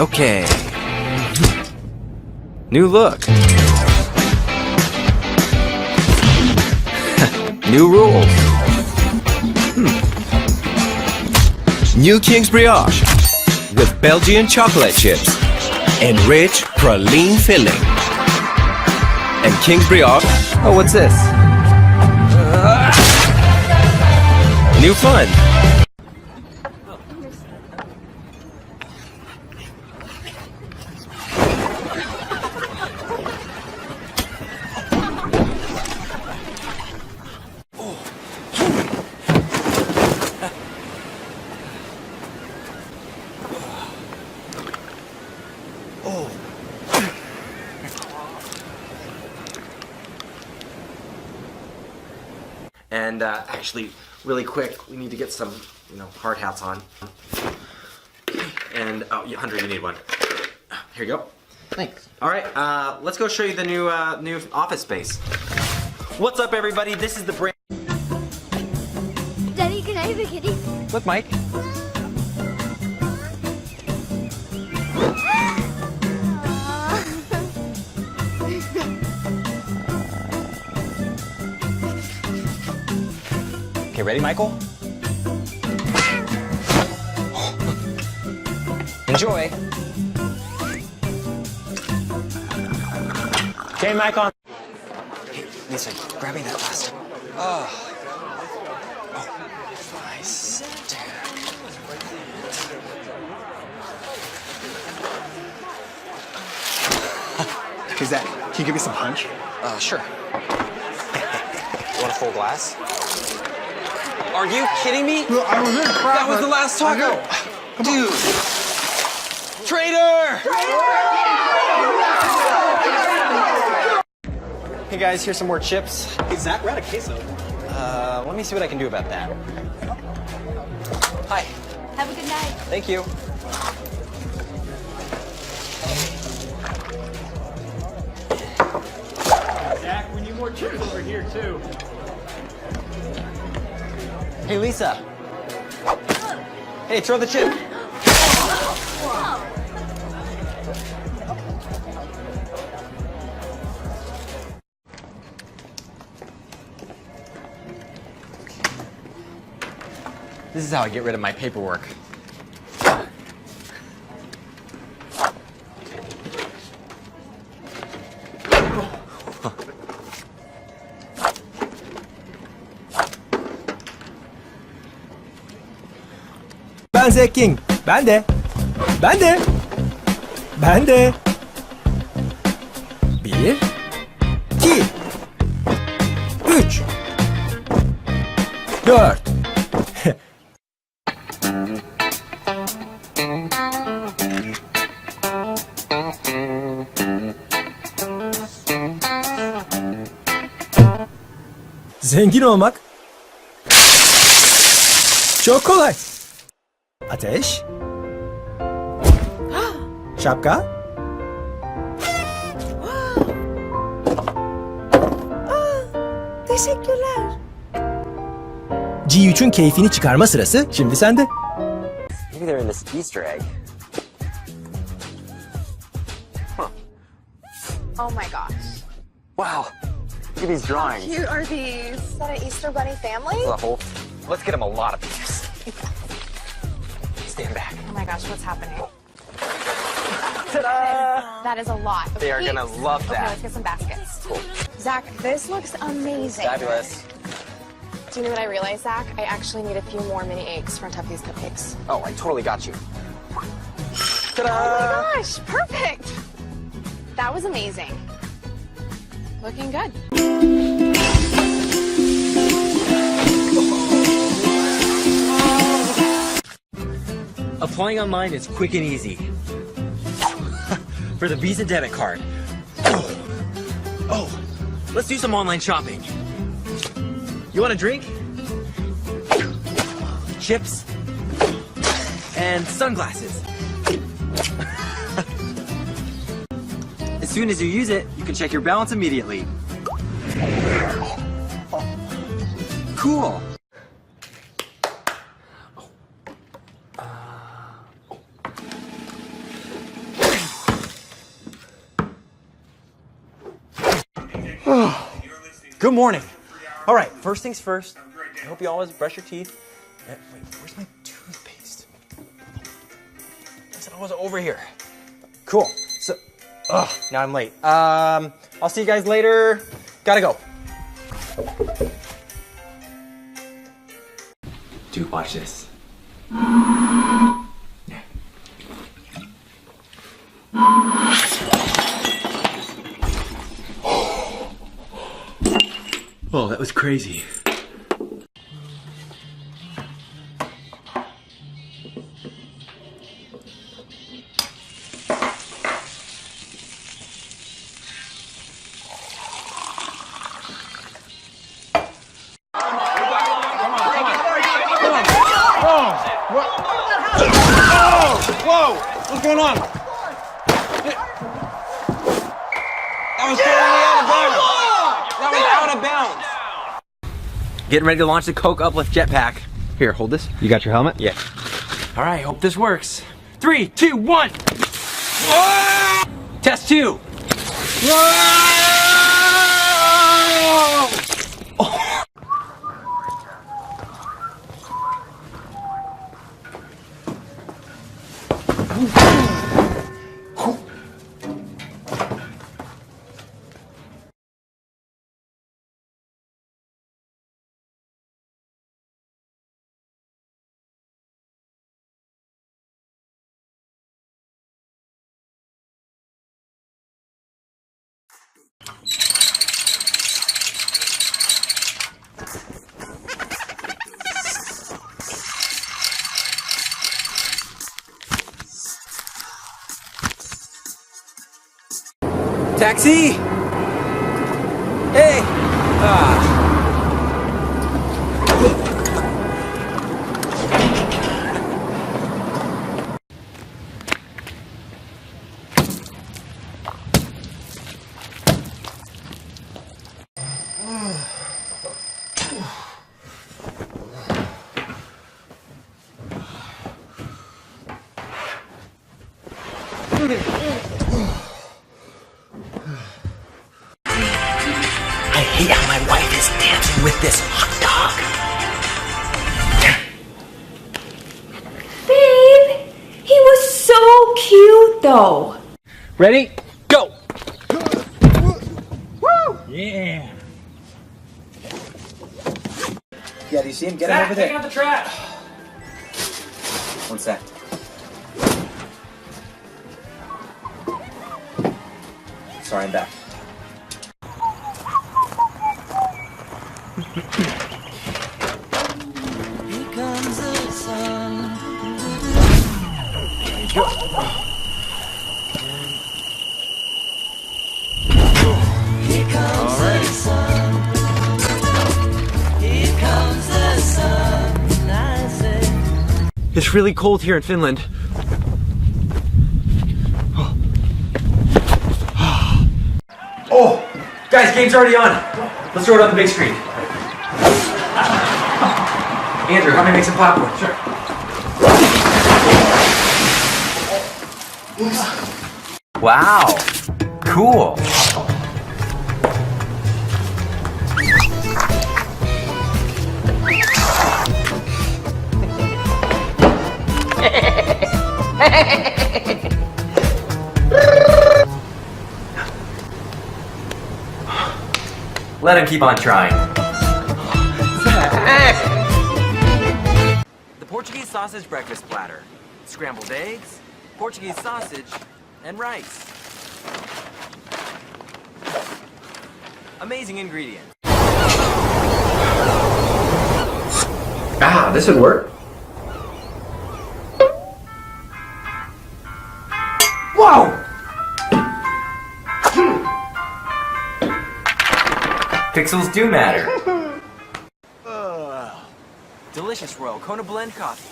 Okay. New look. New rules. New King's Brioche with Belgian chocolate chips and rich praline filling. And King's Brioche. Oh, what's this? New fun. And actually, really quick, we need to get some, hard hats on. And oh, yeah, Hunter, you need one. Here you go. Thanks. All right, let's go show you the new office space. What's up, everybody? This is the brand. Daddy, can I have a kitty? Look, Mike. Okay, ready, Michael? Enjoy. Okay, Michael. Hey, Lisa, grab me that last. Oh, nice. Hey, Zach, can you give me some punch? Sure. You want a full glass? Are you kidding me? Well, I was in crap. That was the last taco. Dude. Traitor! Hey guys, here's some more chips. Hey, Zach, we're out of queso. Let me see what I can do about that. Hi. Have a good night. Thank you. Zach, we need more chips over here, too. Hey, Lisa. Hey, throw the chip. This is how I get rid of my paperwork. Ben Zack King. Ben de. Ben de. Ben de. 1 2 3 4 Zengin olmak çok kolay. Ateş. Şapka. Teşekkürler. G3'ün keyfini çıkarma sırası şimdi sende. Maybe they're in this Easter egg. Oh my gosh. Wow. Look at these drawings. Cute are these? Is that an Easter Bunny family? The whole. Let's get them a lot of pictures. Stand back. Oh my gosh, what's happening? Ta-da! That is a lot. They are gonna love Okay, that. let's get some baskets. Cool. Zach, this looks amazing. Fabulous. Do you know what I realized, Zach? I actually need a few more mini eggs for on top of these cupcakes. Oh, I totally got you. Oh Ta-da! my gosh, perfect. That was amazing. Looking good. Applying online is quick and easy. For the Visa debit card. Oh, let's do some online shopping. You want a drink? Chips? And sunglasses. As soon as you use it, you can check your balance immediately. Cool. Good morning. All right, first things first. I hope you always brush your teeth. Wait, where's my toothpaste? I said I was over here. Cool. So, now I'm late. I'll see you guys later. Gotta go. Dude, watch this. Oh, that was crazy. Whoa! What's going on? That was totally out of bounds. That was out of bounds. Getting ready to launch the Coke Uplift Jetpack. Here, hold this. You got your helmet? Yeah. All right, hope this works. 3, 2, 1. Whoa! Test 2. Whoa! Taxi! Hey! I hate how my wife is dancing with this hot dog. Babe, he was so cute though. Ready? Go! Yeah. Yeah, do you see him? Get Zach, him over take there. out the trash. 1 sec. Sorry, I'm back. Here comes the sun. Here comes the sun. Here comes the sun. I say. It's really cold here in Finland. Oh, guys, game's already on. Let's throw it on the big screen. Andrew, help me make some popcorn. Sure. Wow, cool. Let him keep on trying. The Portuguese sausage breakfast platter. Scrambled eggs, Portuguese sausage, and rice. Amazing ingredients. Ah, this would work. Whoa! Pixels do matter. Delicious Royal Kona Blend coffee.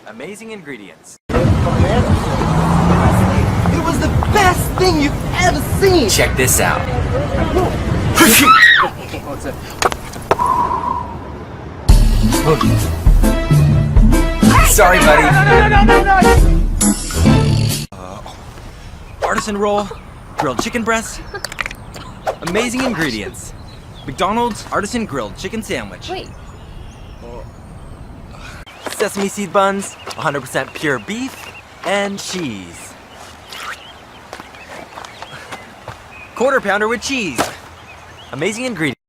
Amazing ingredients. It was the best thing you've ever seen. Check this out. What's it? Sorry, buddy. No. artisan roll, grilled chicken breast. Amazing ingredients. McDonald's artisan grilled chicken sandwich. Wait. Sesame seed buns, 100% pure beef, and cheese. Quarter pounder with cheese. Amazing ingredients.